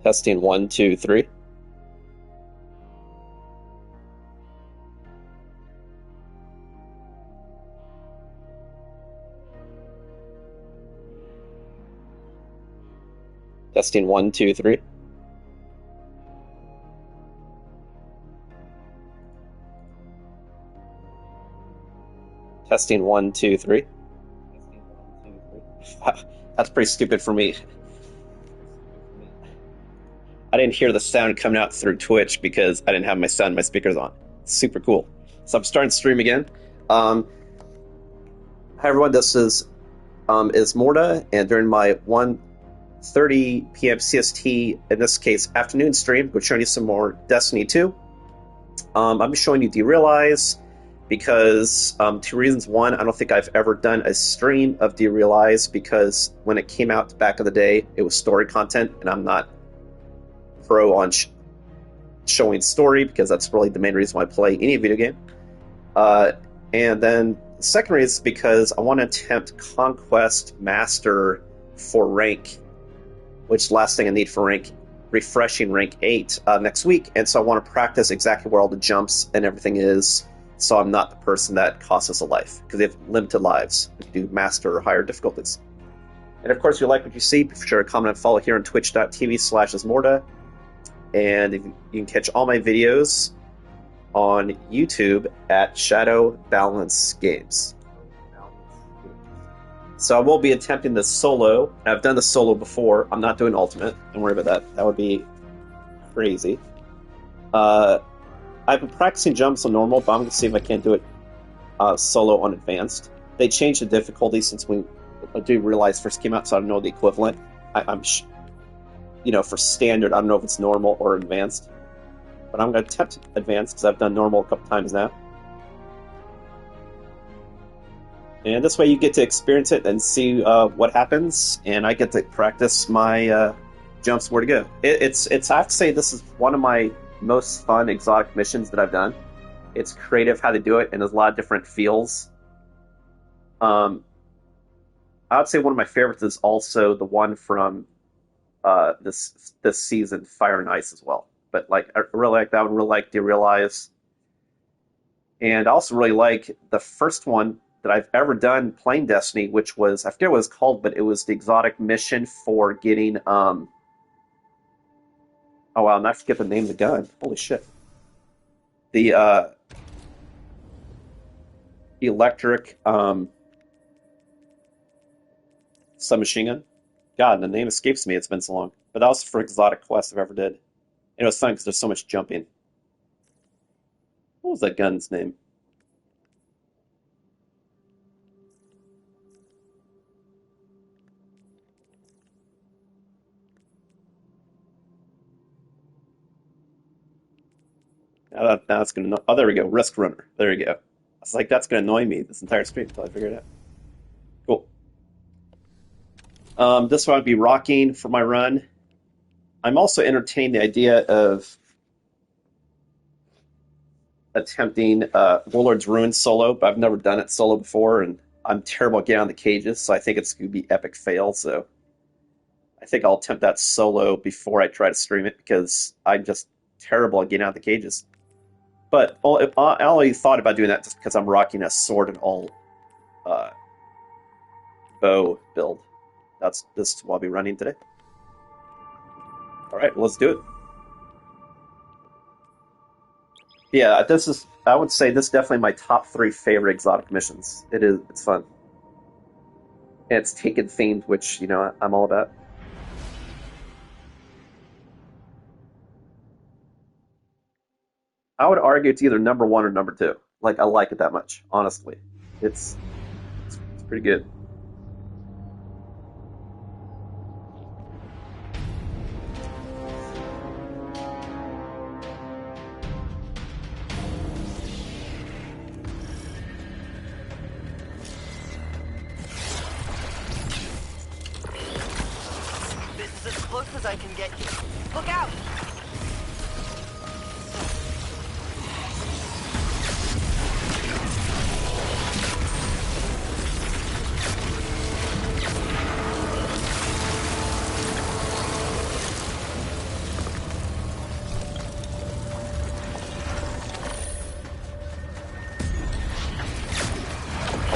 Testing 1, 2, 3. Testing 1, 2, 3. Testing 1, 2, 3. That's pretty stupid for me. I didn't hear the sound coming out through Twitch because I didn't have my speakers on. Super cool. So I'm starting to stream again. Hi everyone, this is Ismortah, and during my 1:30 p.m. CST, in this case afternoon stream, we're showing you some more Destiny 2. I'm showing you Derealize because two reasons. One, I don't think I've ever done a stream of Derealize because when it came out back in the day, it was story content, and I'm not pro on showing story because that's really the main reason why I play any video game. And then the second reason is because I want to attempt Conquest Master for rank, which last thing I need for rank, refreshing rank 8 next week. And so I want to practice exactly where all the jumps and everything is, so I'm not the person that costs us a life, because they have limited lives if you do master or higher difficulties. And of course, if you like what you see, be sure to comment and follow here on twitch.tv/Ismortah. And you can catch all my videos on YouTube at Shadow Balance Games. So I will be attempting this solo. I've done the solo before. I'm not doing ultimate. Don't worry about that. That would be crazy. I've been practicing jumps on normal, but I'm going to see if I can't do it solo on advanced. They changed the difficulty since we Derealize first came out, so I don't know the equivalent. For standard, I don't know if it's normal or advanced. But I'm going to attempt advanced because I've done normal a couple times now. And this way you get to experience it and see what happens, and I get to practice my jumps where to go. It's I have to say, this is one of my most fun exotic missions that I've done. It's creative how to do it, and there's a lot of different feels. I would say one of my favorites is also the one from this season, Fire and Ice, as well. But I really like that one. Really like Derealize, and I also really like the first one that I've ever done playing Destiny, which was, I forget what it's called, but it was the exotic mission for getting oh wow, and I forget the name of the gun. Holy shit. The electric submachine gun. God, the name escapes me. It's been so long. But that was for exotic quest I've ever did. And it was fun because there's so much jumping. What was that gun's name? Now it's going to... Oh, there we go. Risk Runner. There we go. I was like, that's going to annoy me this entire stream until I figure it out. Cool. This one I'd be rocking for my run. I'm also entertaining the idea of attempting Warlord's Ruin solo, but I've never done it solo before, and I'm terrible at getting on the cages, so I think it's going to be epic fail, so I think I'll attempt that solo before I try to stream it, because I'm just terrible at getting out of the cages. But I only thought about doing that just because I'm rocking a sword and all bow build. This is what I'll be running today. Alright, let's do it. Yeah, I would say this is definitely my top 3 favorite exotic missions. It's fun. And it's Taken themed, which, I'm all about. I would argue it's either number 1 or number 2. I like it that much, honestly. It's pretty good. This is as close as I can get you. Look out!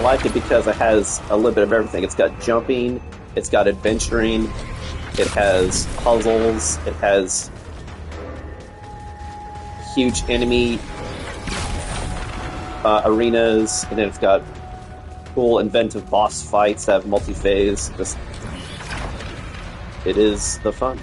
like it because it has a little bit of everything. It's got jumping, it's got adventuring, it has puzzles, it has huge enemy arenas, and then it's got cool, inventive boss fights that have multi-phase. Just, it is the fun.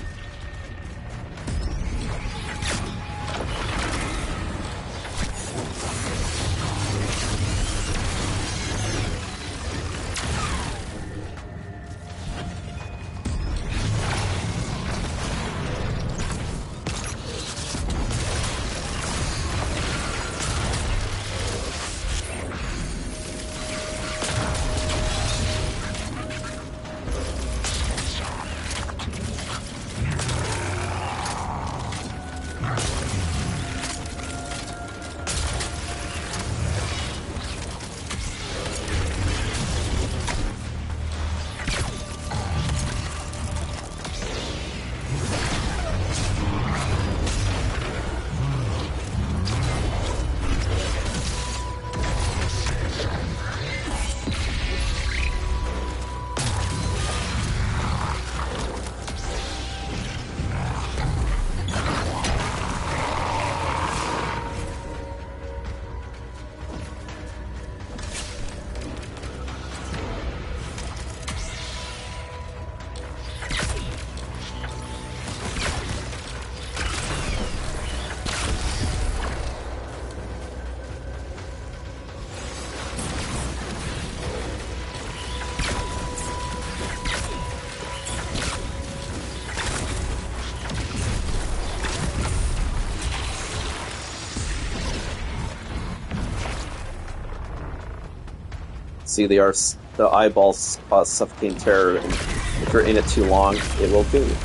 See, the eyeballs cause suffocating terror, and if you're in it too long, it will kill you.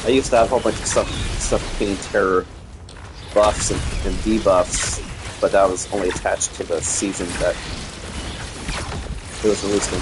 I used to have a whole bunch of suffocating terror buffs and debuffs, but that was only attached to the season that it was released in.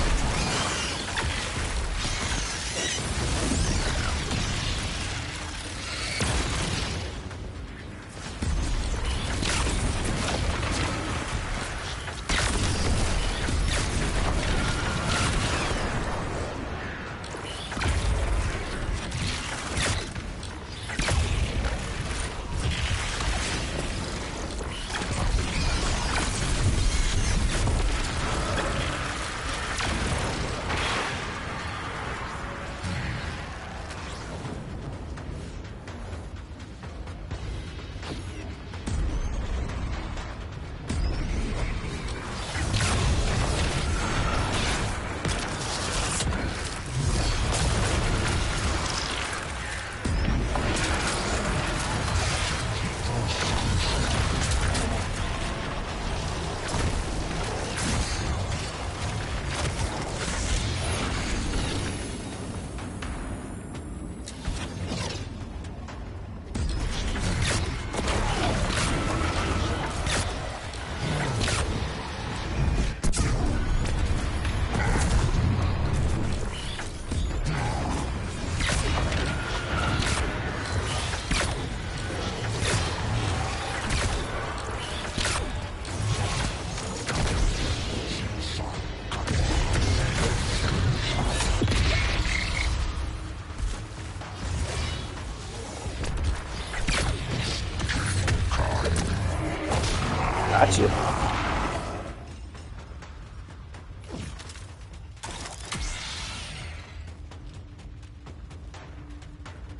Gotcha.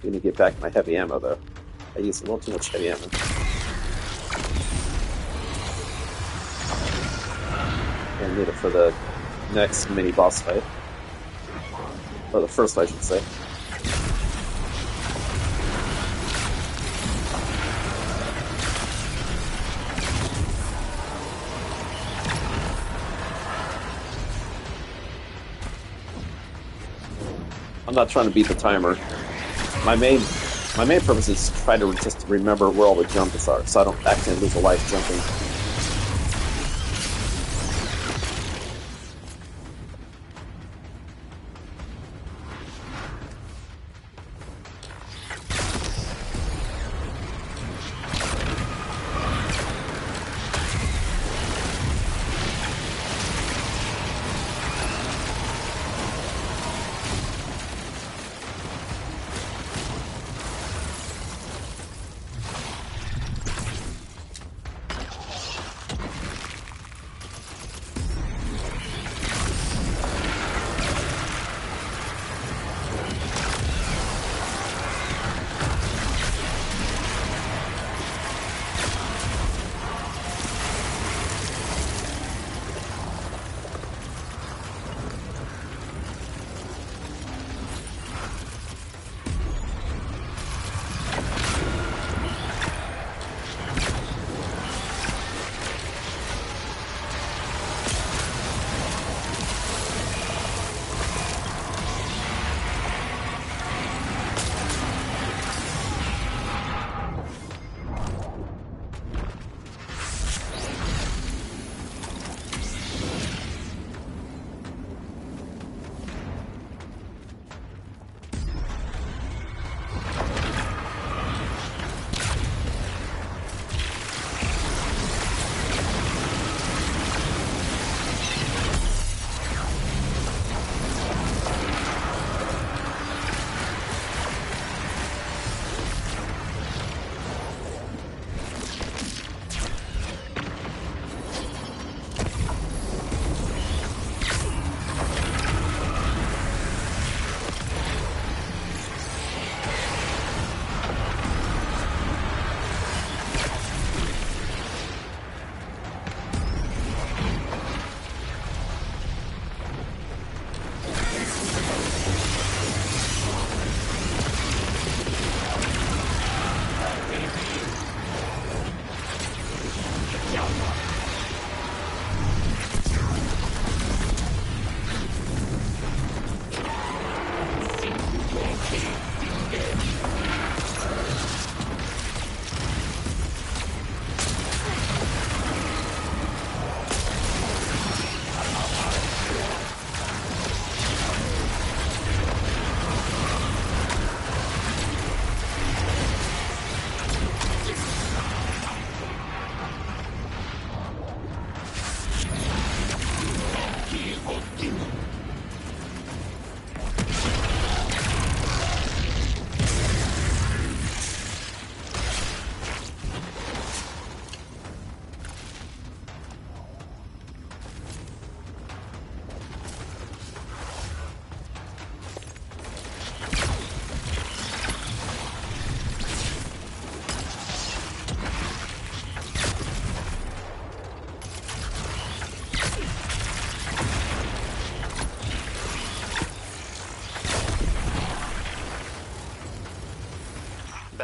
Gonna get back my heavy ammo though. I used a little too much heavy ammo. I need it for the next mini boss fight. Or the first, I should say. I'm not trying to beat the timer. My main purpose is to try to just remember where all the jumps are, so I don't accidentally lose a life jumping.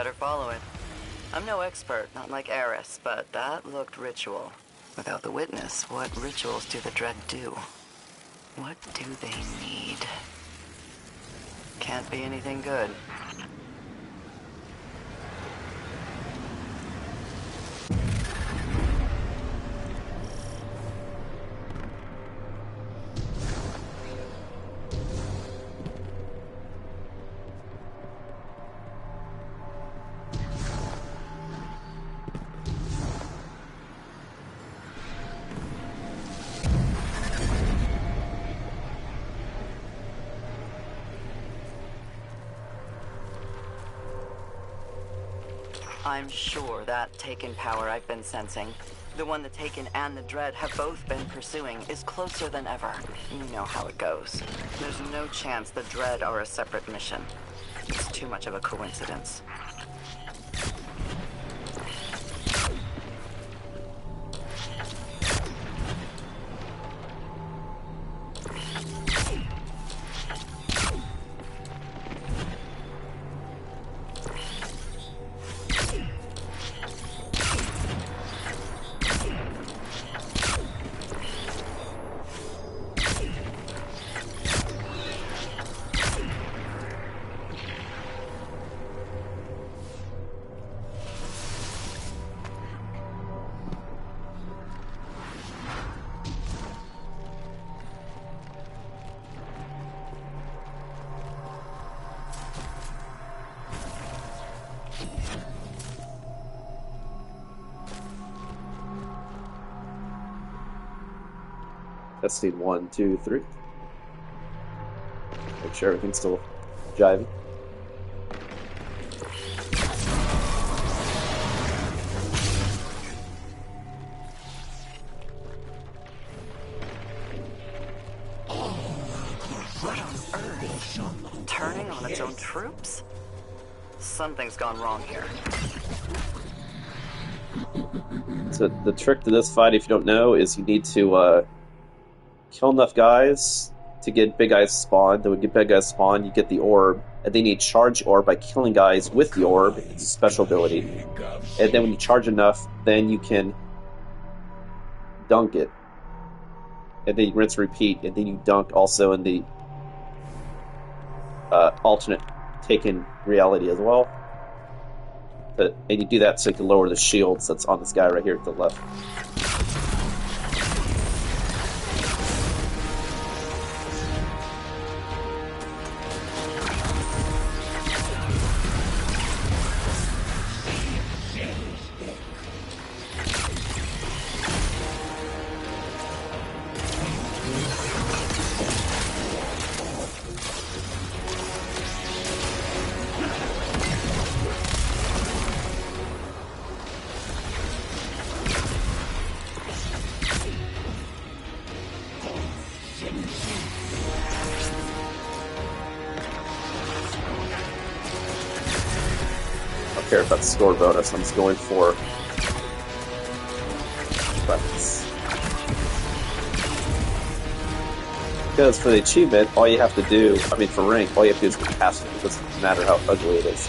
better follow it. I'm no expert, not like Eris, but that looked ritual. Without the witness, what rituals do the Dread do? What do they need? Can't be anything good. I'm sure that Taken power I've been sensing, the one the Taken and the Dread have both been pursuing, is closer than ever. You know how it goes. There's no chance the Dread are a separate mission. It's too much of a coincidence. Testing 1, 2, 3. Make sure everything's still jiving. What on earth? Turning on its own troops? Something's gone wrong here. So the trick to this fight, if you don't know, is you need to kill enough guys to get big guys spawned. Then when you get big guys spawned, you get the orb. And then you charge orb by killing guys with the orb. It's a special ability. And then when you charge enough, then you can dunk it. And then you rinse and repeat. And then you dunk also in the alternate Taken reality as well. And you do that so you can lower the shields that's on this guy right here at the left. Care about the score bonus. I'm just going for weapons. Because for the achievement, all you have to do, for rank, all you have to do is get past it. It doesn't matter how ugly it is.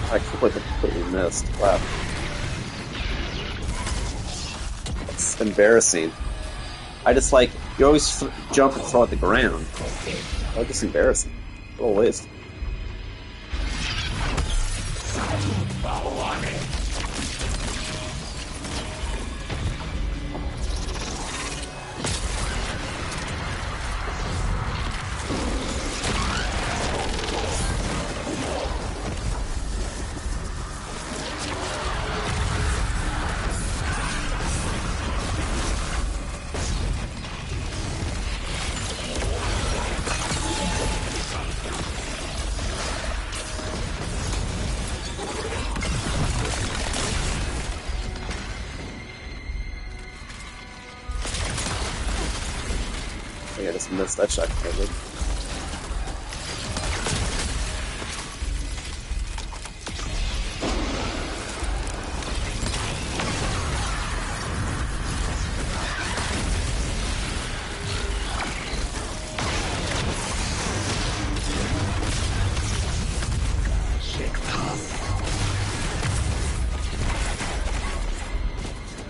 I completely missed. Wow. It's embarrassing. I just like, you always jump and throw at the ground. That's just embarrassing. A little waste. I think I just missed that shot covered.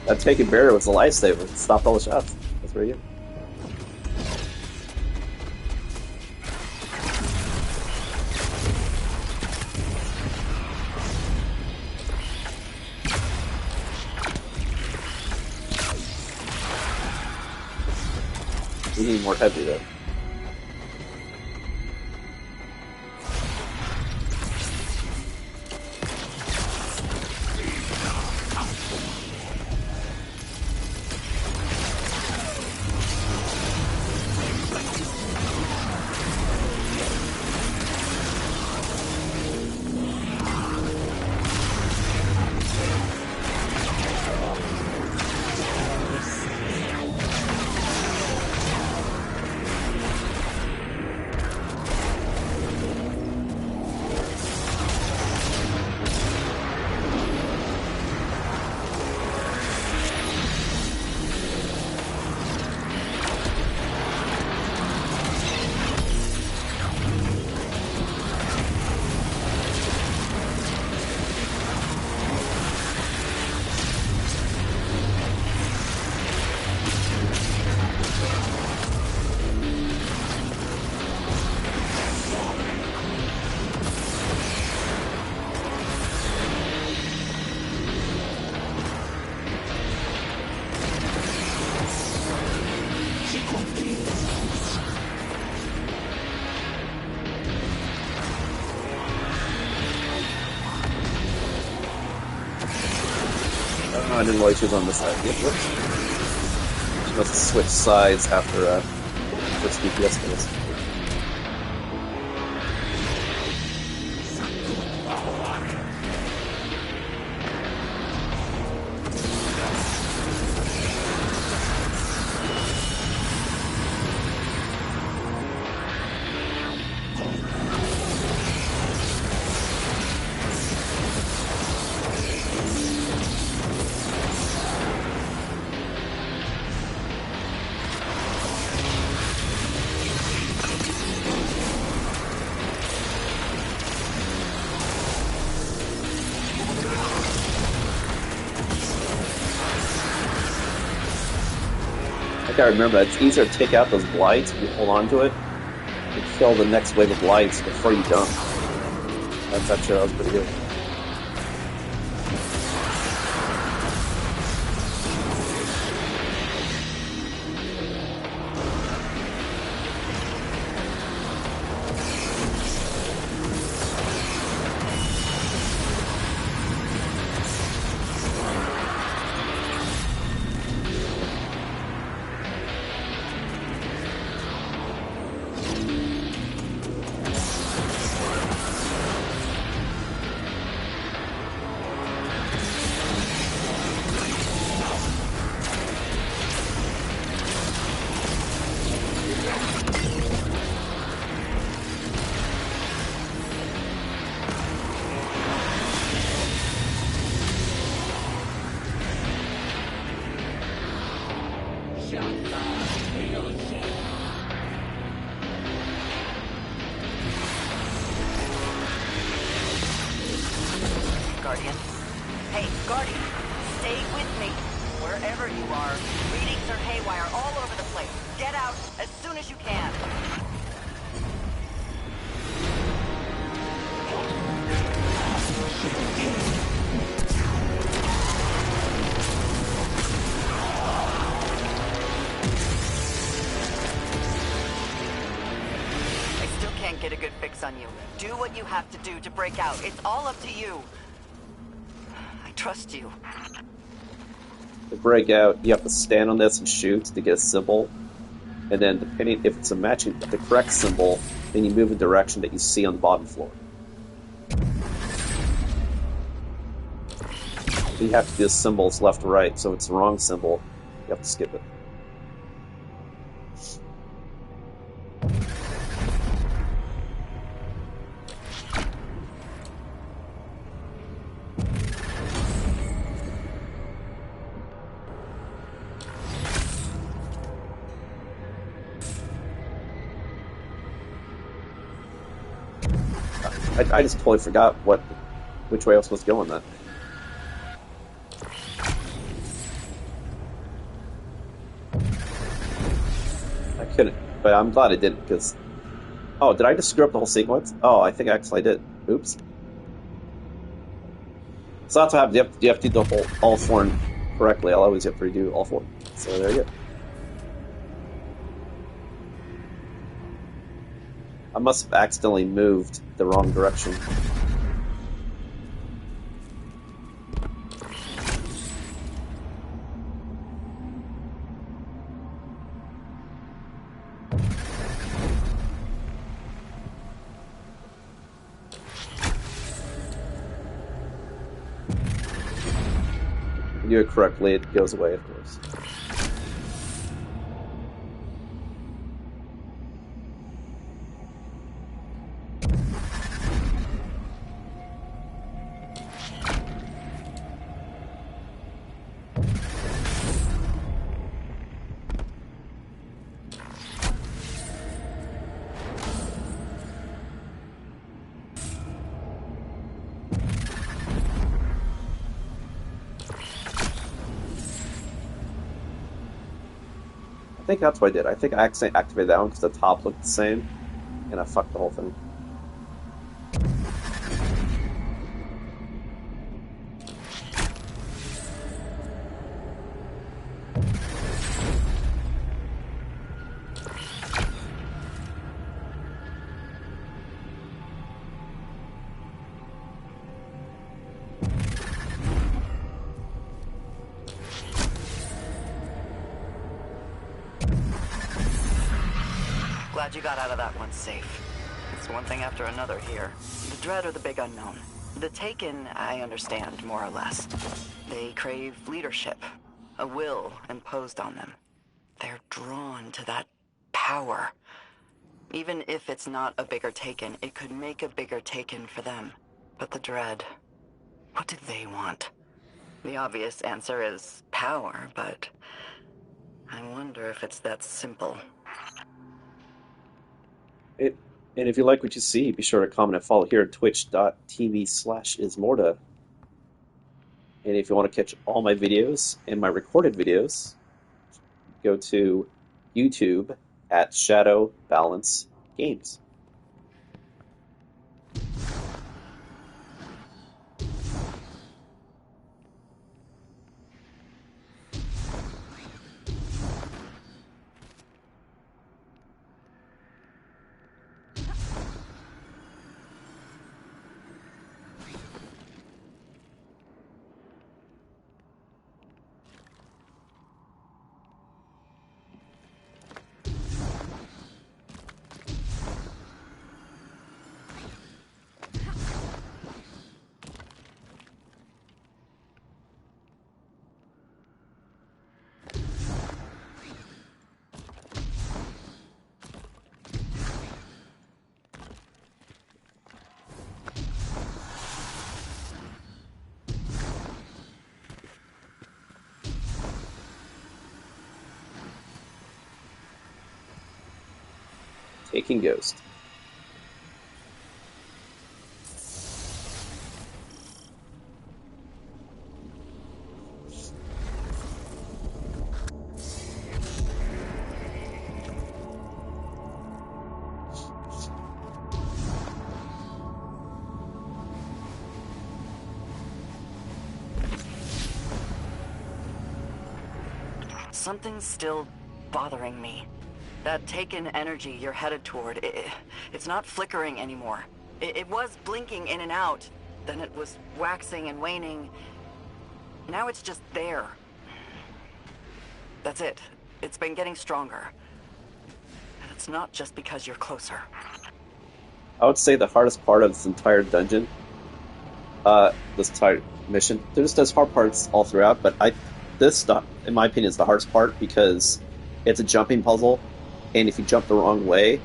That taking barrier was a lifesaver. It stopped all the shots. That's pretty good. We need more heavy though. I didn't realize she was on this side. Yep, whoops. She must have switched sides after first DPS kills. I remember that it's easier to take out those blights if you hold on to it and kill the next wave of blights before you dump. That was pretty good. Guardian. Hey, Guardian, stay with me. Wherever you are, readings are haywire all over the place. Get out as soon as you can. I still can't get a good fix on you. Do what you have to do to break out. It's all up to you. I trust you. To break out, you have to stand on this and shoot to get a symbol. And then, depending if it's the correct symbol, then you move in the direction that you see on the bottom floor. You have to do the symbols left to right, so if it's the wrong symbol, you have to skip it. I just totally forgot which way I was supposed to go on that. I couldn't, but I'm glad I didn't, because... Oh, did I just screw up the whole sequence? Oh, I think actually I did. Oops. So that's what happens. You have to do all four correctly. I'll always have to redo all four. So there you go. I must have accidentally moved the wrong direction. If you do it correctly, it goes away, of course. I think that's what I did. I think I accidentally activated that one because the top looked the same, and I fucked the whole thing. Glad you got out of that one safe. It's one thing after another here. The Dread are the big unknown. The Taken, I understand, more or less. They crave leadership, a will imposed on them. They're drawn to that power. Even if it's not a bigger Taken, it could make a bigger Taken for them. But the Dread, what do they want? The obvious answer is power, but I wonder if it's that simple. And if you like what you see, be sure to comment and follow here at twitch.tv/Ismortah. And if you want to catch all my videos and my recorded videos, go to YouTube at Shadow Balance Games. Taking Ghost. something's still bothering me. That taken energy you're headed toward, it's not flickering anymore. It was blinking in and out, then it was waxing and waning. Now it's just there. That's it. It's been getting stronger. And it's not just because you're closer. I would say the hardest part of this entire dungeon, this entire mission, there's hard parts all throughout, but this stuff, in my opinion, is the hardest part because it's a jumping puzzle, and if you jump the wrong way,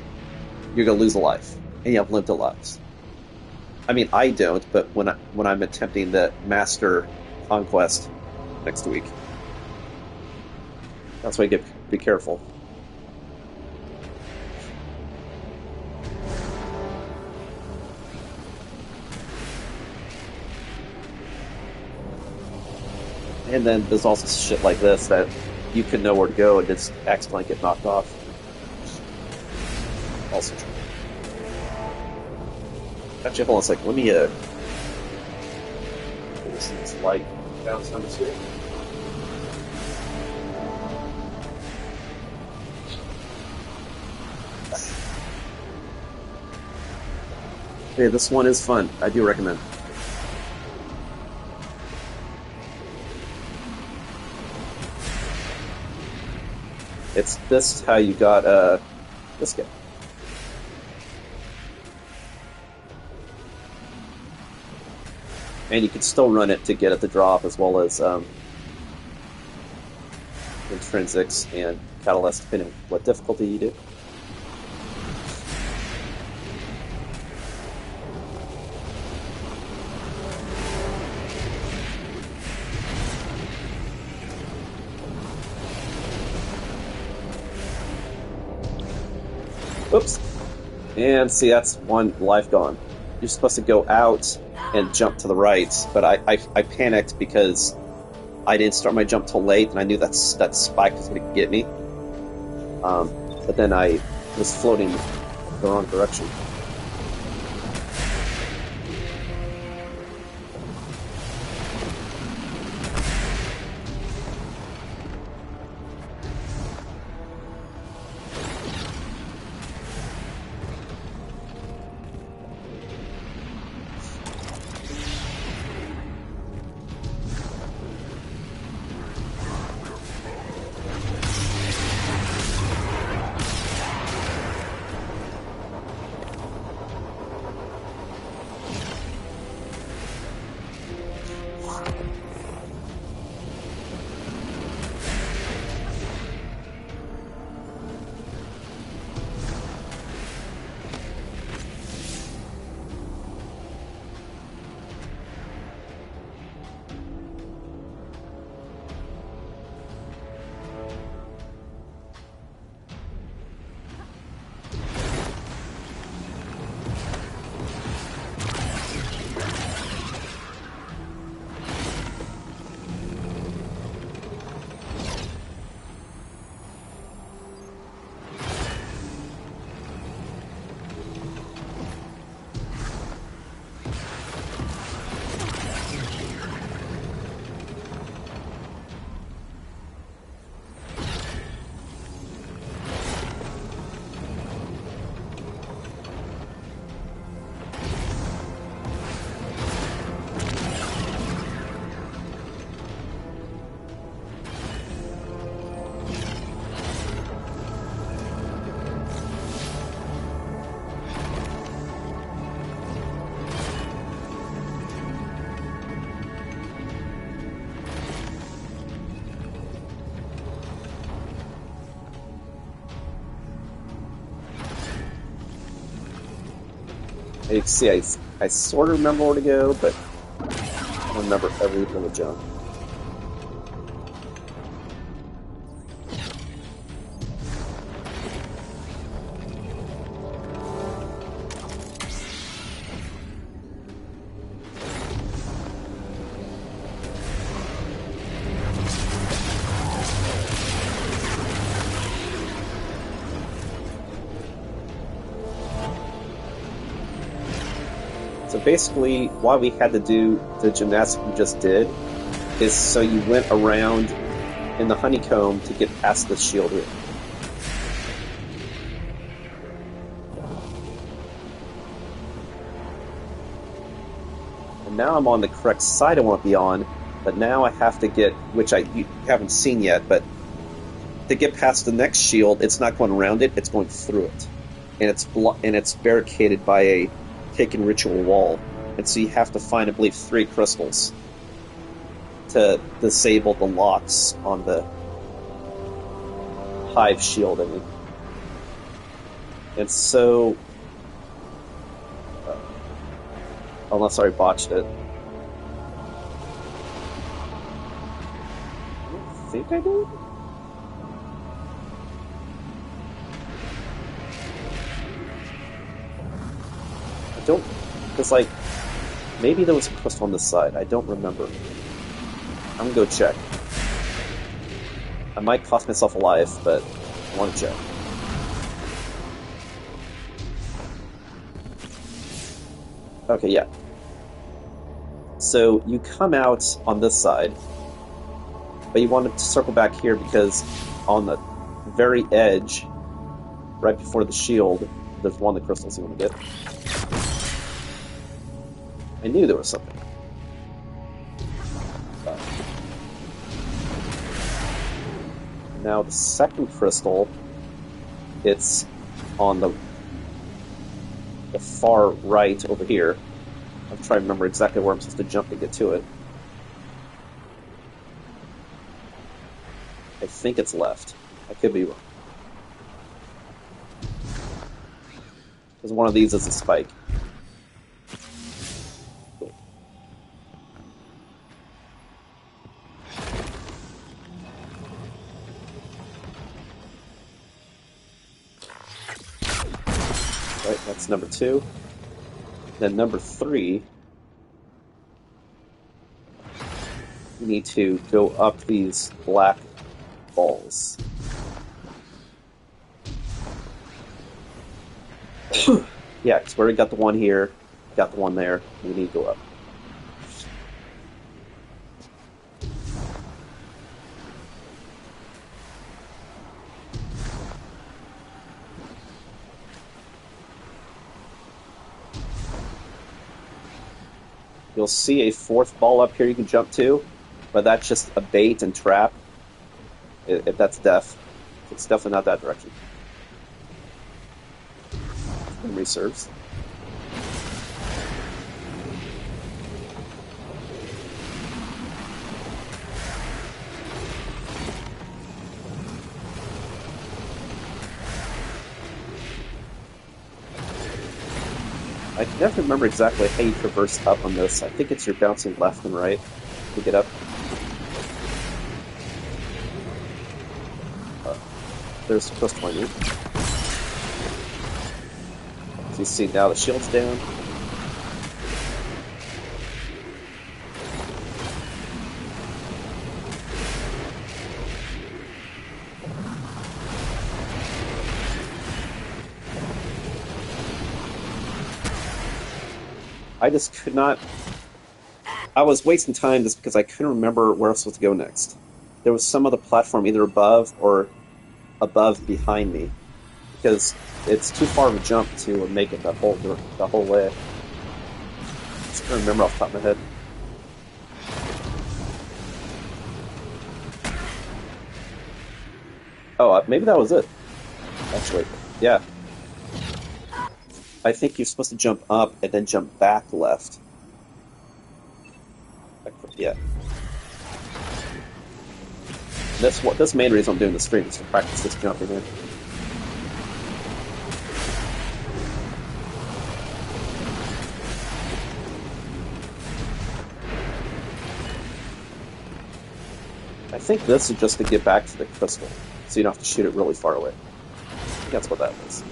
you're gonna lose a life, and you have limited lives. I mean, I don't, but when I'm attempting the Master Conquest next week, that's why you be careful. And then there's also shit like this that you can know where to go and just accidentally get knocked off. Also true. Actually, hold on a second. Let me this light bounce numbers here. Hey, this one is fun. I do recommend. It's this how you got this guy. And you can still run it to get at the drop as well as intrinsics and catalyst depending on what difficulty you do. Oops. And see, that's one life gone. You're supposed to go out and jump to the right, but I panicked because I didn't start my jump till late, and I knew that spike was going to get me. But then I was floating the wrong direction. You can see I sort of remember where to go, but I don't remember every little jump. So basically, why we had to do the gymnastics we just did is so you went around in the honeycomb to get past this shield here. And now I'm on the correct side I want to be on, but now I have to get, which you haven't seen yet, but to get past the next shield, it's not going around it, it's going through it. And it's barricaded by a taken ritual wall. And so you have to find, I believe, 3 crystals to disable the locks on the hive shield. I mean. And so, unless I botched it. I don't think I did. I don't, because like, maybe there was a crystal on this side. I don't remember. I'm gonna go check. I might cost myself a life, but I want to check. Okay, yeah. So you come out on this side, but you want to circle back here because on the very edge, right before the shield, there's one of the crystals you want to get. I knew there was something. Now the second crystal, it's on the far right over here. I'm trying to remember exactly where I'm supposed to jump to get to it. I think it's left. I could be wrong. Because one of these is a spike. Right, that's number 2. Then number 3, you need to go up these black balls. Yeah, because we already got the one here, got the one there, we need to go up. You'll see a 4th ball up here you can jump to, but that's just a bait and trap. If that's death, it's definitely not that direction. Memory serves. I can never remember exactly how you traverse up on this. I think it's you're bouncing left and right to get up. There's the crystal I need. So you see now the shield's down. I just could not... I was wasting time just because I couldn't remember where I was supposed to go next. There was some other platform either above or above behind me. Because it's too far of a jump to make it the whole way. I just can't remember off the top of my head. Oh, maybe that was it. Actually, yeah. I think you're supposed to jump up and then jump back left. Yeah. That's the main reason I'm doing the stream, is to practice this jumping in. I think this is just to get back to the crystal, so you don't have to shoot it really far away. I think that's what that was.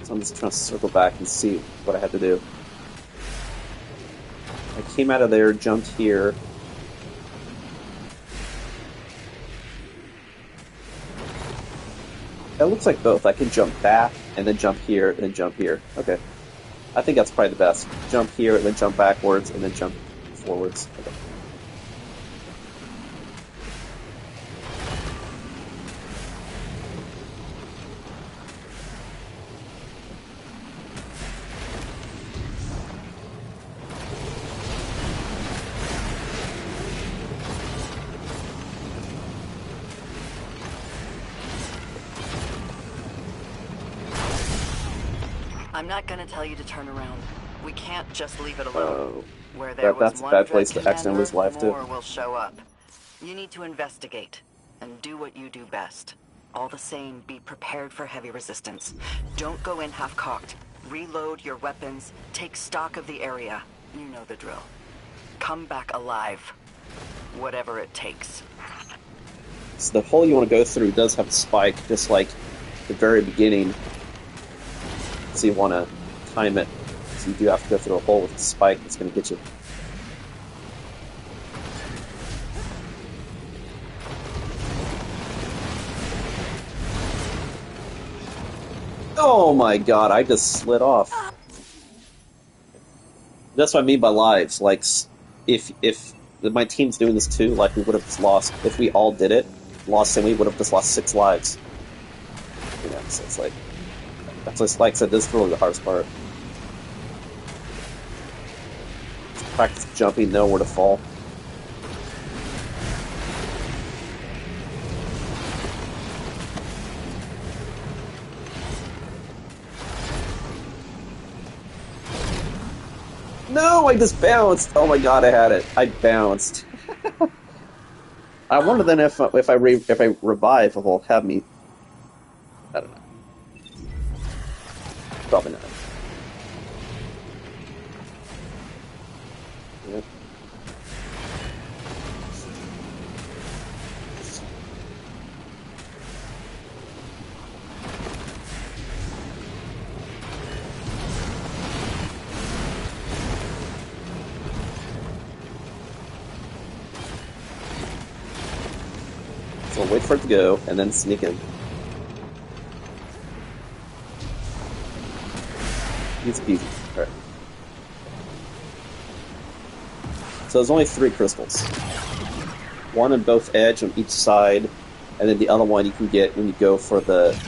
So I'm just trying to circle back and see what I had to do. I came out of there, jumped here, It looks like both. I can jump back and then jump here and then jump here. Okay. I think that's probably the best. Jump here and then jump backwards and then jump forwards. Okay. I'm not gonna tell you to turn around. We can't just leave it alone. Oh. Where there was That's a one bad place Dread to accidentally lose life commander, to. more will show up. You need to investigate and do what you do best. All the same, be prepared for heavy resistance. Don't go in half-cocked. Reload your weapons. Take stock of the area. You know the drill. Come back alive. Whatever it takes. So the hole you want to go through does have a spike, just like the very beginning. So you want to time it. So you do have to go through a hole with a spike that's going to get you. Oh my god, I just slid off. That's what I mean by lives. Like, if my team's doing this too, like, we would have just lost. If we all did it, lost, and we would have just lost 6 lives. You know, so it's like, that's just, like I said, this is really the hardest part. Practice jumping, know where to fall. No, I just bounced. Oh my god, I had it. I bounced. I wonder then if I revive, if it'll have me. I don't know. Probably not. Yep. So wait for it to go, and then sneak in. Easy peasy. Alright. So there's only 3 crystals. One on both edge on each side, and then the other one you can get when you go for the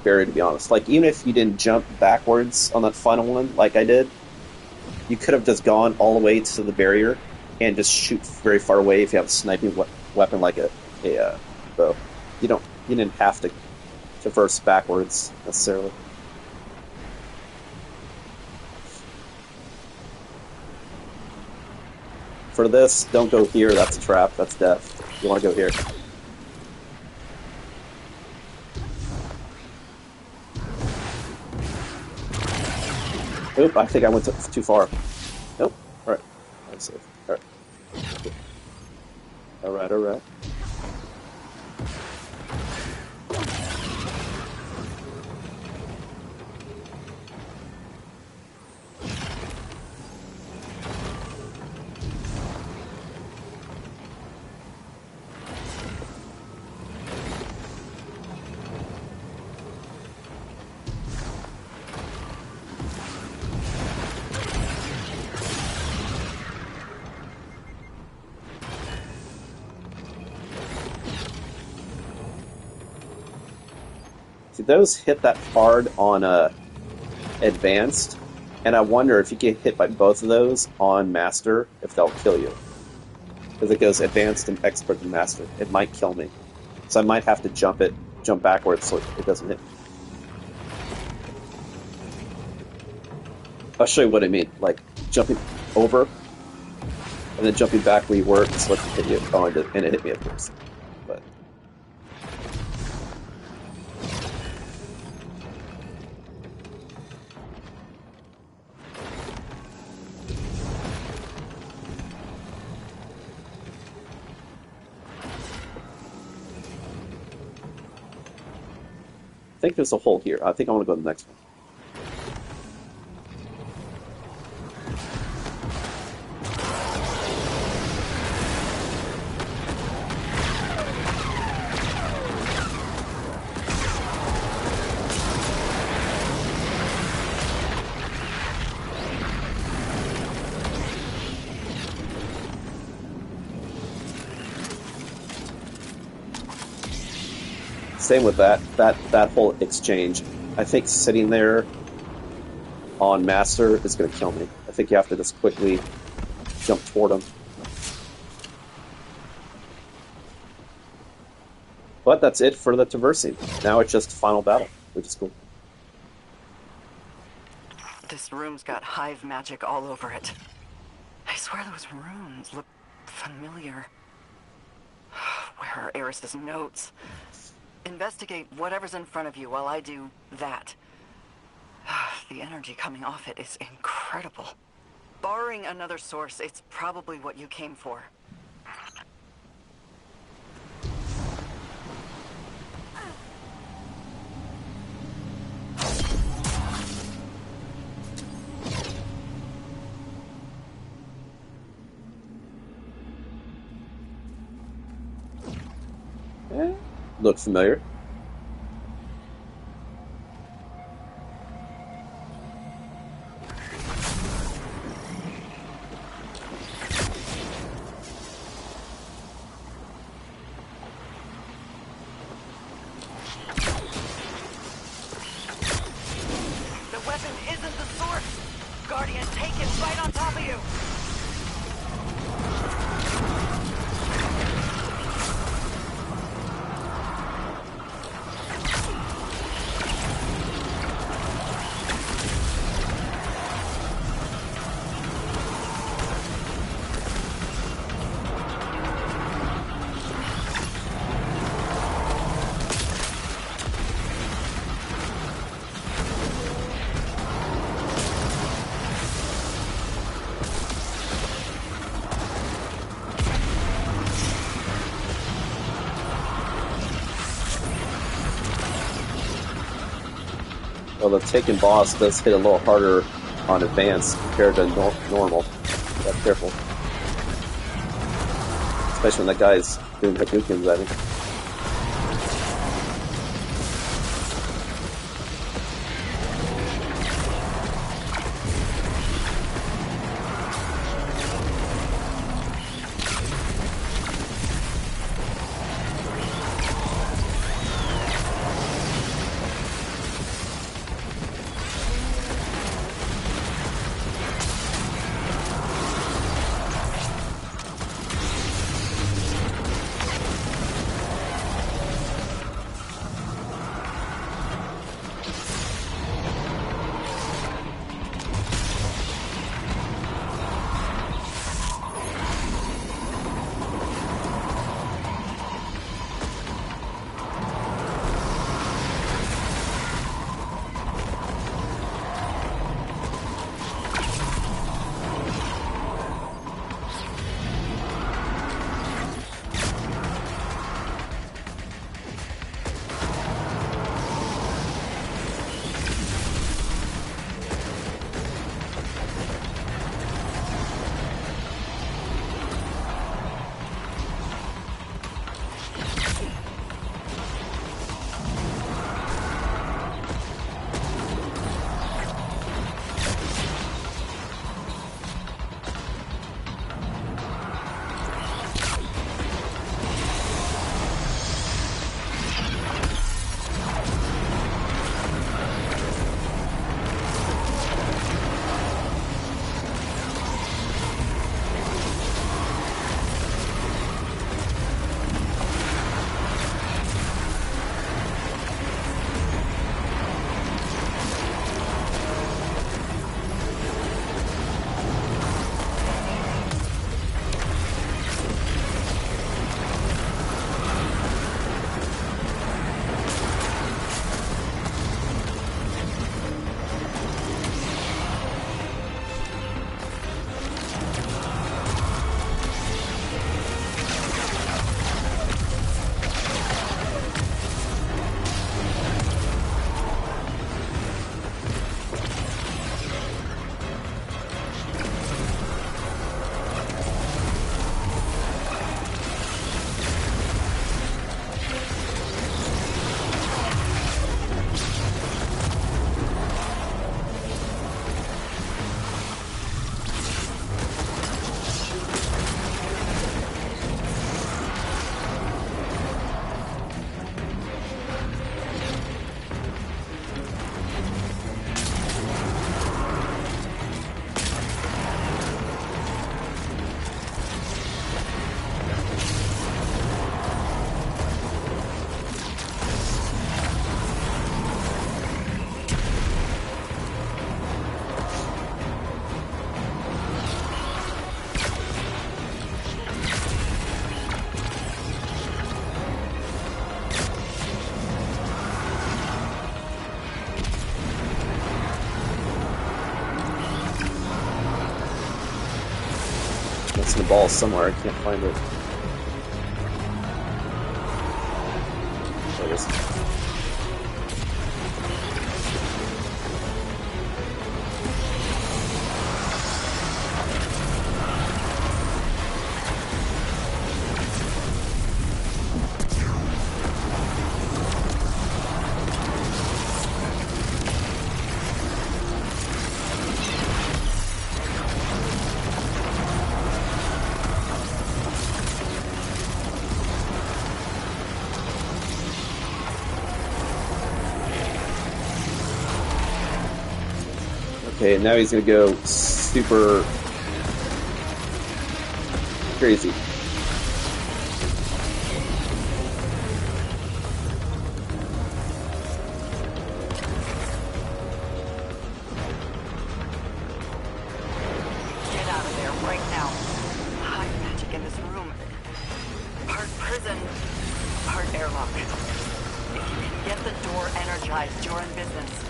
barrier, to be honest. Like, even if you didn't jump backwards on that final one, like I did, you could have just gone all the way to the barrier and just shoot very far away if you have a sniping weapon like a bow. You didn't have to traverse backwards necessarily. For this, don't go here, that's a trap, that's death. You want to go here. Oop, I think I went too far. Nope. Alright. I'm safe. Alright. Alright, alright. See, those hit that hard on advanced, and I wonder if you get hit by both of those on master, if they'll kill you. Because it goes advanced and expert and master. It might kill me. So I might have to jump backwards so it doesn't hit me. I'll show you what I mean. Like, jumping over, and then jumping back where you were, so it hit you. Oh, and it hit me, of course. But I think there's a hole here. I think I want to go to the next one. Same with that whole exchange. I think sitting there on Master is going to kill me. I think you have to just quickly jump toward him. But that's it for the traversing. Now it's just final battle, which is cool. This room's got hive magic all over it. I swear those runes look familiar. Where are Eris's notes? Investigate whatever's in front of you while I do that. The energy coming off it is incredible. Barring another source, it's probably what you came for. Look familiar. The weapon isn't the source! Guardian, take it right on top of you! Well, the Taken boss does hit a little harder on advance compared to normal. Be careful. Especially when that guy's doing Hadoukens at him. missing a ball somewhere. I can't find it. There it is. Okay, now he's gonna go super crazy. Get out of there right now. High magic in this room. Part prison, part airlock. If you can get the door energized, you're in business.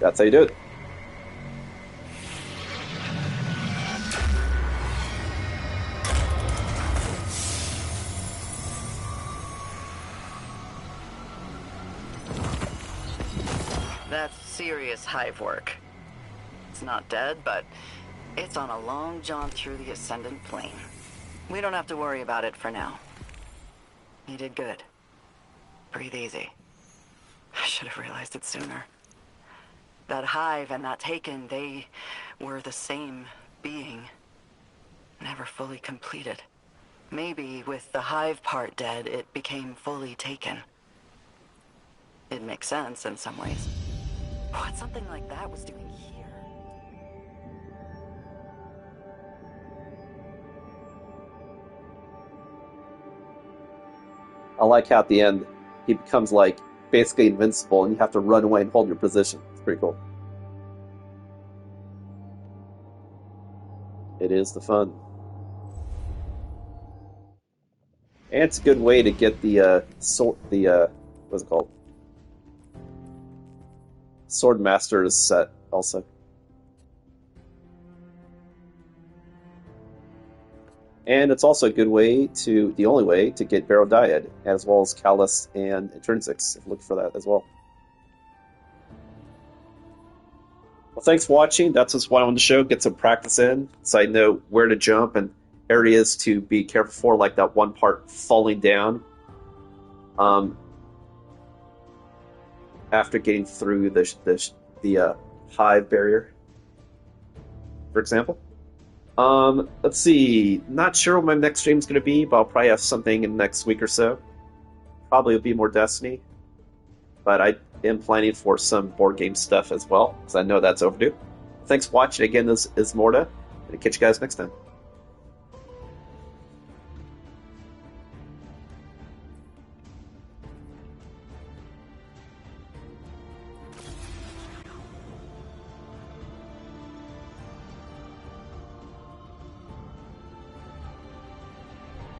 That's how you do it. That's serious hive work. It's not dead, but it's on a long jaunt through the ascendant plane. We don't have to worry about it for now. You did good. Breathe easy. I should have realized it sooner. That hive and that taken, they were the same being. Never fully completed. Maybe with the hive part dead, it became fully taken. It makes sense in some ways. What something like that was doing here? I like how at the end he becomes like basically invincible and you have to run away and hold your position. It's pretty cool. It is the fun. And it's a good way to get the what's it called? Sword Masters set also. And it's also a good way to, the only way to get Barrow Dyad, as well as Callus and Intrinsics. Look for that as well. Well, thanks for watching. That's just why I wanted to show. Get some practice in, so I know where to jump and areas to be careful for, like that one part falling down. After getting through the hive barrier, for example. Let's see. Not sure what my next stream is going to be, but I'll probably have something in the next week or so. Probably will be more Destiny, but I am planning for some board game stuff as well, because I know that's overdue. Thanks for watching. Again, this is Ismortah, and I'll catch you guys next time.